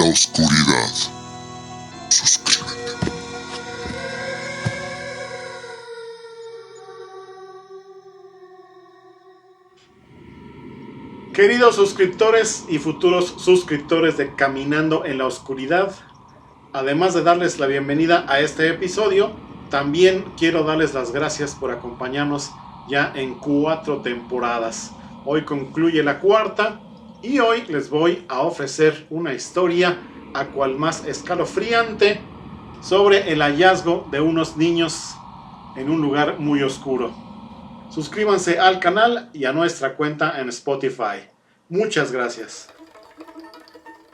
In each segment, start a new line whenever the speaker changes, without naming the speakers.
oscuridad. Suscríbete.
Queridos suscriptores y futuros suscriptores de Caminando en la Oscuridad, además de darles la bienvenida a este episodio, también quiero darles las gracias por acompañarnos ya en 4 temporadas. Hoy concluye la 4ª y hoy les voy a ofrecer una historia a cual más escalofriante sobre el hallazgo de unos niños en un lugar muy oscuro. Suscríbanse al canal y a nuestra cuenta en Spotify. Muchas gracias.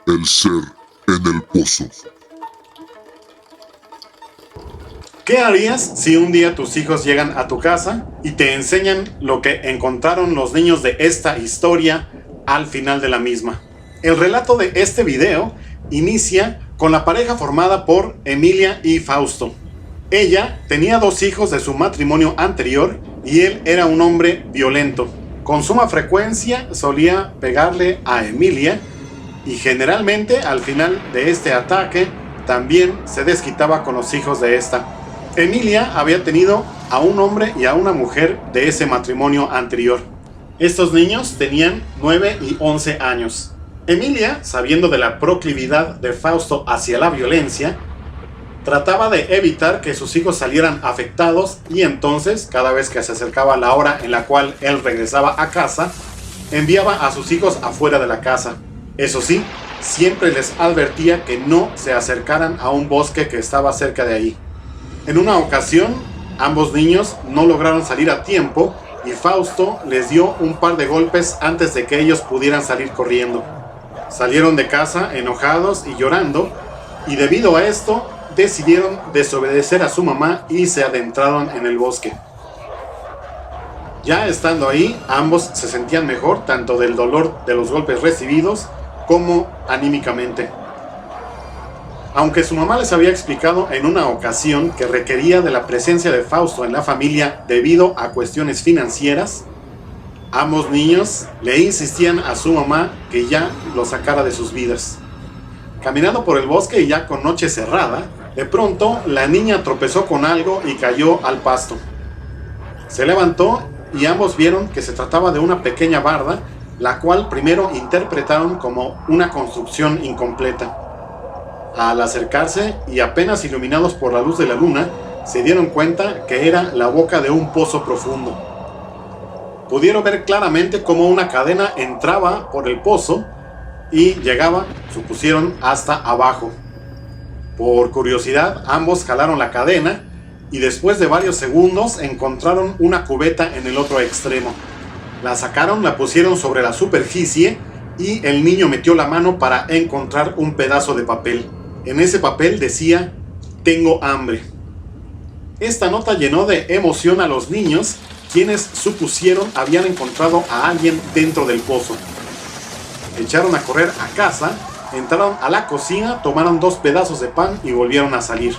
El ser en el pozo.
¿Qué harías si un día tus hijos llegan a tu casa y te enseñan lo que encontraron los niños de esta historia al final de la misma? El relato de este video inicia con la pareja formada por Emilia y Fausto. Ella tenía 2 hijos de su matrimonio anterior y él era un hombre violento. Con suma frecuencia solía pegarle a Emilia y generalmente al final de este ataque también se desquitaba con los hijos de esta. Emilia había tenido a un hombre y a una mujer de ese matrimonio anterior. Estos niños tenían 9 y 11 años. Emilia, sabiendo de la proclividad de Fausto hacia la violencia, trataba de evitar que sus hijos salieran afectados y entonces, cada vez que se acercaba la hora en la cual él regresaba a casa, enviaba a sus hijos afuera de la casa. Eso sí, siempre les advertía que no se acercaran a un bosque que estaba cerca de ahí. En una ocasión, ambos niños no lograron salir a tiempo y Fausto les dio un par de golpes antes de que ellos pudieran salir corriendo. Salieron de casa enojados y llorando, y debido a esto, decidieron desobedecer a su mamá y se adentraron en el bosque. Ya estando ahí, ambos se sentían mejor, tanto del dolor de los golpes recibidos como anímicamente. Aunque su mamá les había explicado en una ocasión que requería de la presencia de Fausto en la familia debido a cuestiones financieras, ambos niños le insistían a su mamá que ya lo sacara de sus vidas. Caminando por el bosque y ya con noche cerrada, de pronto la niña tropezó con algo y cayó al pasto. Se levantó y ambos vieron que se trataba de una pequeña barda, la cual primero interpretaron como una construcción incompleta. Al acercarse y apenas iluminados por la luz de la luna, se dieron cuenta que era la boca de un pozo profundo. Pudieron ver claramente cómo una cadena entraba por el pozo y llegaba, supusieron, hasta abajo. Por curiosidad, ambos jalaron la cadena y después de varios segundos encontraron una cubeta en el otro extremo. La sacaron, la pusieron sobre la superficie y el niño metió la mano para encontrar un pedazo de papel. En ese papel decía: "Tengo hambre". Esta nota llenó de emoción a los niños, quienes supusieron habían encontrado a alguien dentro del pozo. Echaron a correr a casa, entraron a la cocina, tomaron 2 pedazos de pan y volvieron a salir.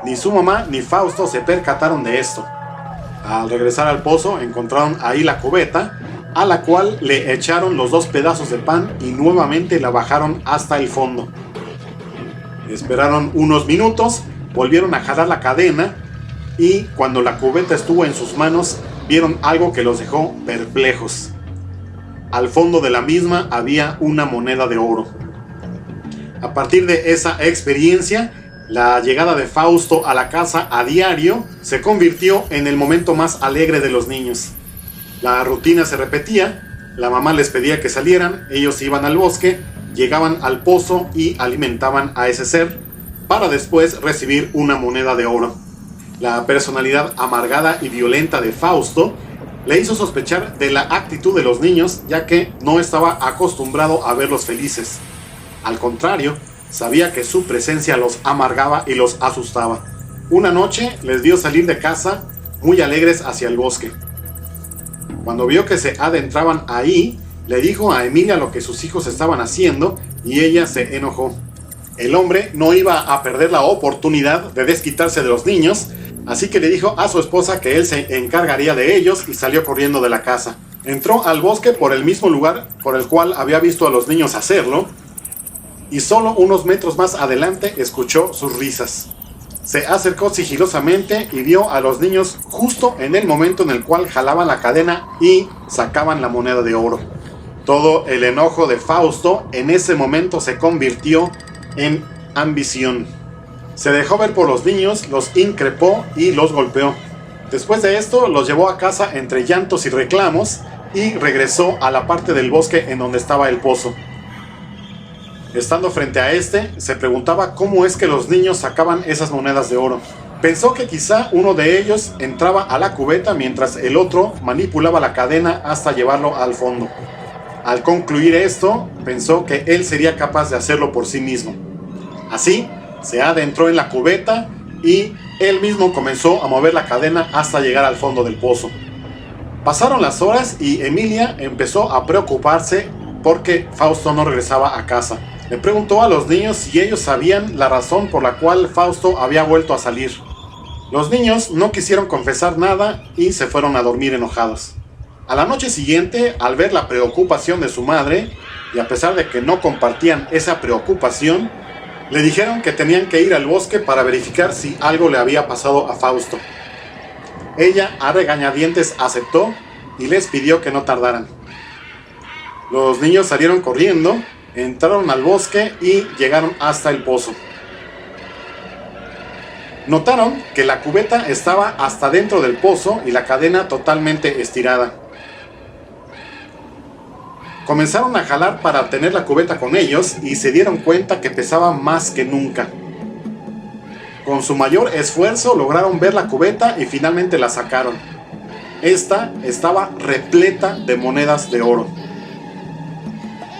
Ni su mamá ni Fausto se percataron de esto. Al regresar al pozo encontraron ahí la cubeta, a la cual le echaron los 2 pedazos de pan y nuevamente la bajaron hasta el fondo. Esperaron unos minutos, volvieron a jalar la cadena y cuando la cubeta estuvo en sus manos, vieron algo que los dejó perplejos. Al fondo de la misma había una moneda de oro. A partir de esa experiencia, la llegada de Fausto a la casa a diario se convirtió en el momento más alegre de los niños. La rutina se repetía, la mamá les pedía que salieran, ellos iban al bosque, llegaban al pozo y alimentaban a ese ser, para después recibir una moneda de oro. La personalidad amargada y violenta de Fausto le hizo sospechar de la actitud de los niños, ya que no estaba acostumbrado a verlos felices. Al contrario, sabía que su presencia los amargaba y los asustaba. Una noche les vio salir de casa muy alegres hacia el bosque. Cuando vio que se adentraban ahí, le dijo a Emilia lo que sus hijos estaban haciendo y ella se enojó. El hombre no iba a perder la oportunidad de desquitarse de los niños, así que le dijo a su esposa que él se encargaría de ellos y salió corriendo de la casa. Entró al bosque por el mismo lugar por el cual había visto a los niños hacerlo y solo unos metros más adelante escuchó sus risas. Se acercó sigilosamente y vio a los niños justo en el momento en el cual jalaban la cadena y sacaban la moneda de oro. Todo el enojo de Fausto en ese momento se convirtió en ambición. Se dejó ver por los niños, los increpó y los golpeó. Después de esto, los llevó a casa entre llantos y reclamos y regresó a la parte del bosque en donde estaba el pozo. Estando frente a este, se preguntaba cómo es que los niños sacaban esas monedas de oro. Pensó que quizá uno de ellos entraba a la cubeta mientras el otro manipulaba la cadena hasta llevarlo al fondo. Al concluir esto, pensó que él sería capaz de hacerlo por sí mismo. Así, se adentró en la cubeta y él mismo comenzó a mover la cadena hasta llegar al fondo del pozo. Pasaron las horas y Emilia empezó a preocuparse porque Fausto no regresaba a casa. Le preguntó a los niños si ellos sabían la razón por la cual Fausto había vuelto a salir. Los niños no quisieron confesar nada y se fueron a dormir enojados. A la noche siguiente, al ver la preocupación de su madre, y a pesar de que no compartían esa preocupación, le dijeron que tenían que ir al bosque para verificar si algo le había pasado a Fausto. Ella a regañadientes aceptó y les pidió que no tardaran. Los niños salieron corriendo, entraron al bosque y llegaron hasta el pozo. Notaron que la cubeta estaba hasta dentro del pozo y la cadena totalmente estirada. Comenzaron a jalar para tener la cubeta con ellos y se dieron cuenta que pesaba más que nunca. Con su mayor esfuerzo lograron ver la cubeta y finalmente la sacaron. Esta estaba repleta de monedas de oro.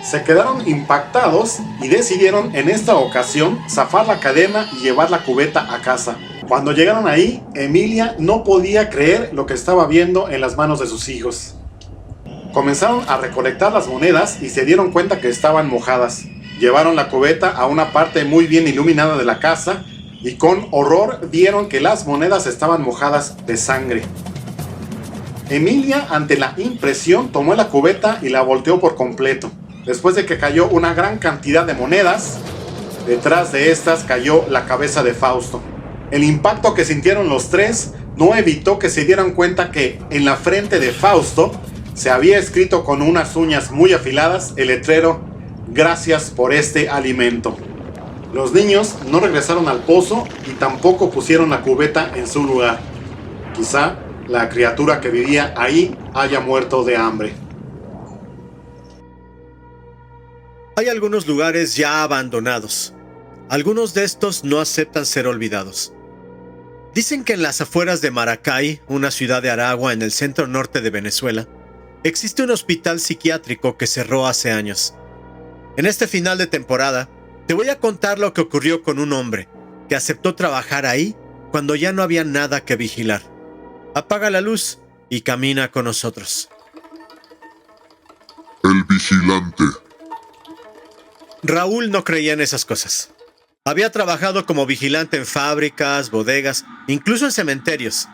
Se quedaron impactados y decidieron en esta ocasión zafar la cadena y llevar la cubeta a casa. Cuando llegaron ahí, Emilia no podía creer lo que estaba viendo en las manos de sus hijos. Comenzaron a recolectar las monedas y se dieron cuenta que estaban mojadas. Llevaron la cubeta a una parte muy bien iluminada de la casa y con horror vieron que las monedas estaban mojadas de sangre. Emilia, ante la impresión, tomó la cubeta y la volteó por completo. Después de que cayó una gran cantidad de monedas, detrás de estas cayó la cabeza de Fausto. El impacto que sintieron los tres no evitó que se dieran cuenta que en la frente de Fausto se había escrito con unas uñas muy afiladas el letrero "Gracias por este alimento". Los niños no regresaron al pozo y tampoco pusieron la cubeta en su lugar. Quizá la criatura que vivía ahí haya muerto de hambre.
Hay algunos lugares ya abandonados. Algunos de estos no aceptan ser olvidados. Dicen que en las afueras de Maracay, una ciudad de Aragua en el centro norte de Venezuela, existe un hospital psiquiátrico que cerró hace años. En este final de temporada, te voy a contar lo que ocurrió con un hombre que aceptó trabajar ahí cuando ya no había nada que vigilar. Apaga la luz y camina con nosotros.
El vigilante.
Raúl no creía en esas cosas. Había trabajado como vigilante en fábricas, bodegas, incluso en cementerios.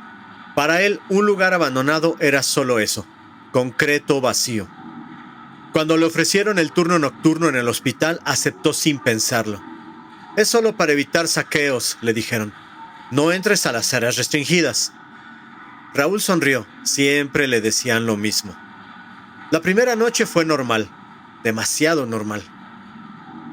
Para él, un lugar abandonado era solo eso, concreto vacío. Cuando le ofrecieron el turno nocturno en el hospital, aceptó sin pensarlo. Es solo para evitar saqueos, le dijeron. No entres a las áreas restringidas. Raúl sonrió, siempre le decían lo mismo. La primera noche fue normal, demasiado normal.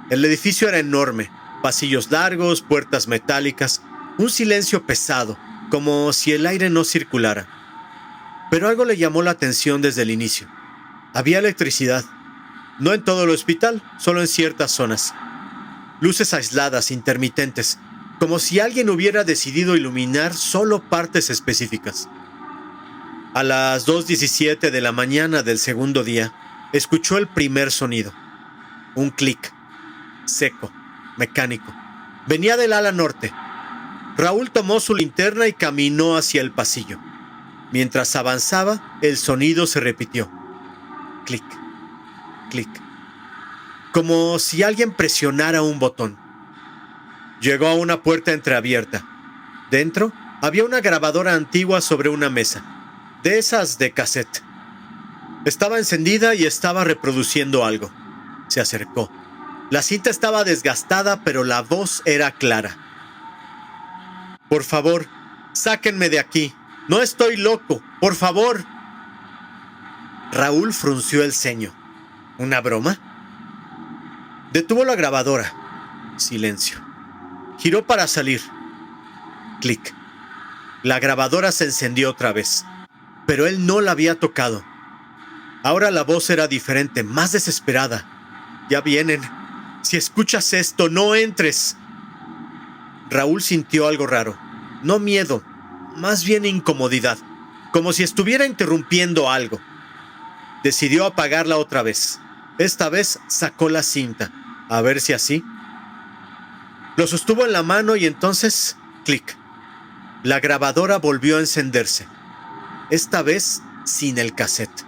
El edificio era enorme, pasillos largos, puertas metálicas, un silencio pesado, como si el aire no circulara. Pero algo le llamó la atención desde el inicio. Había electricidad, no en todo el hospital, solo en ciertas zonas. Luces aisladas, intermitentes, como si alguien hubiera decidido iluminar solo partes específicas. A las 2:17 de la mañana del segundo día, escuchó el primer sonido. Un clic. Seco, mecánico. Venía del ala norte. Raúl tomó su linterna y caminó hacia el pasillo. Mientras avanzaba, el sonido se repitió. Clic, clic. Como si alguien presionara un botón. Llegó a una puerta entreabierta. Dentro había una grabadora antigua sobre una mesa, de esas de cassette. Estaba encendida y estaba reproduciendo algo. Se acercó. La cinta estaba desgastada, pero la voz era clara. Por favor, sáquenme de aquí. No estoy loco. Por favor. Raúl frunció el ceño. ¿Una broma? Detuvo la grabadora. Silencio. Giró para salir. Clic. La grabadora se encendió otra vez, pero él no la había tocado. Ahora la voz era diferente, más desesperada. Ya vienen. Si escuchas esto, no entres. Raúl sintió algo raro. No miedo, más bien incomodidad, como si estuviera interrumpiendo algo. Decidió apagarla otra vez. Esta vez sacó la cinta, a ver si así. Lo sostuvo en la mano y entonces, clic. La grabadora volvió a encenderse, esta vez sin el cassette.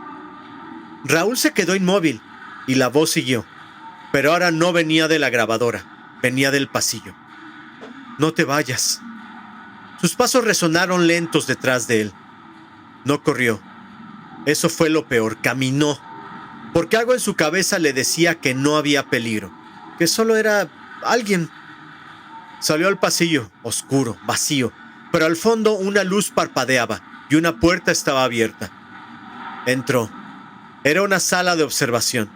Raúl se quedó inmóvil y la voz siguió, pero ahora no venía de la grabadora, venía del pasillo. No te vayas. Sus pasos resonaron lentos detrás de él. No corrió. Eso fue lo peor, caminó, porque algo en su cabeza le decía que no había peligro, que solo era alguien. Salió al pasillo, oscuro, vacío, pero al fondo una luz parpadeaba y una puerta estaba abierta. Entró. Era una sala de observación.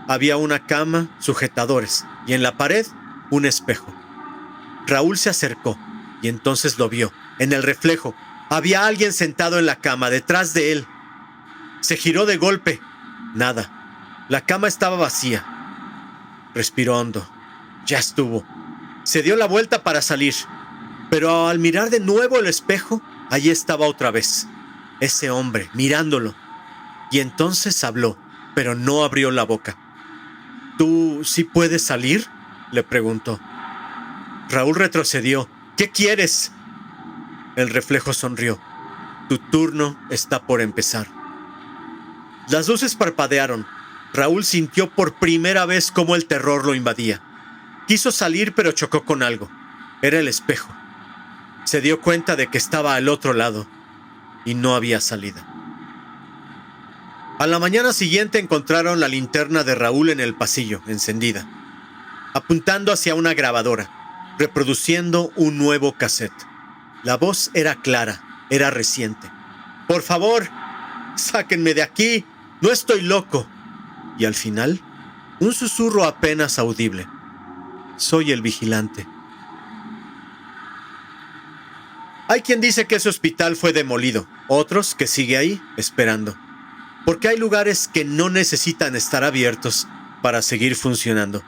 Había una cama, sujetadores y en la pared un espejo. Raúl se acercó y entonces lo vio. En el reflejo había alguien sentado en la cama detrás de él. Se giró de golpe. Nada. La cama estaba vacía. Respiró hondo. Ya estuvo. Se dio la vuelta para salir, pero al mirar de nuevo el espejo, allí estaba otra vez, ese hombre, mirándolo. Y entonces habló, pero no abrió la boca. ¿Tú sí puedes salir?, le preguntó. Raúl retrocedió. ¿Qué quieres? El reflejo sonrió. Tu turno está por empezar. Las luces parpadearon. Raúl sintió por primera vez cómo el terror lo invadía. Quiso salir, pero chocó con algo. Era el espejo. Se dio cuenta de que estaba al otro lado y no había salida. A la mañana siguiente encontraron la linterna de Raúl en el pasillo, encendida, apuntando hacia una grabadora, reproduciendo un nuevo cassette. La voz era clara, era reciente. Por favor, sáquenme de aquí, no estoy loco. Y al final, un susurro apenas audible. Soy el vigilante. Hay quien dice que ese hospital fue demolido, otros que sigue ahí, esperando. Porque hay lugares que no necesitan estar abiertos para seguir funcionando.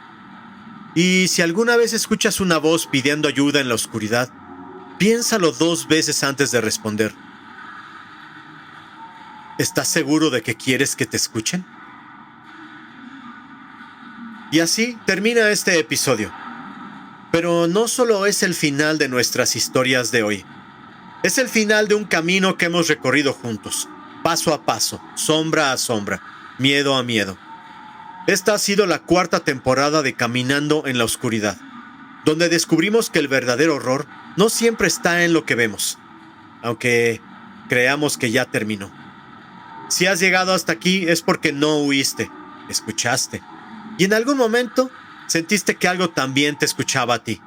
Y si alguna vez escuchas una voz pidiendo ayuda en la oscuridad, piénsalo 2 veces antes de responder. ¿Estás seguro de que quieres que te escuchen? Y así termina este episodio. Pero no solo es el final de nuestras historias de hoy. Es el final de un camino que hemos recorrido juntos, paso a paso, sombra a sombra, miedo a miedo. Esta ha sido la 4ª temporada de Caminando en la Oscuridad, donde descubrimos que el verdadero horror no siempre está en lo que vemos, aunque creamos que ya terminó. Si has llegado hasta aquí es porque no huiste, escuchaste. Y en algún momento sentiste que algo también te escuchaba a ti.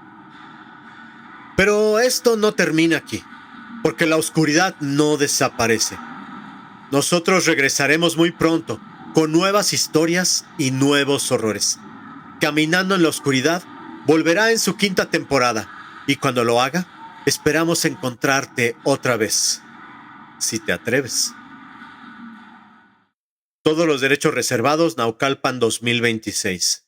Pero esto no termina aquí, porque la oscuridad no desaparece. Nosotros regresaremos muy pronto, con nuevas historias y nuevos horrores. Caminando en la Oscuridad volverá en su 5ª temporada, y cuando lo haga, esperamos encontrarte otra vez, si te atreves. Todos los derechos reservados, Naucalpan 2026.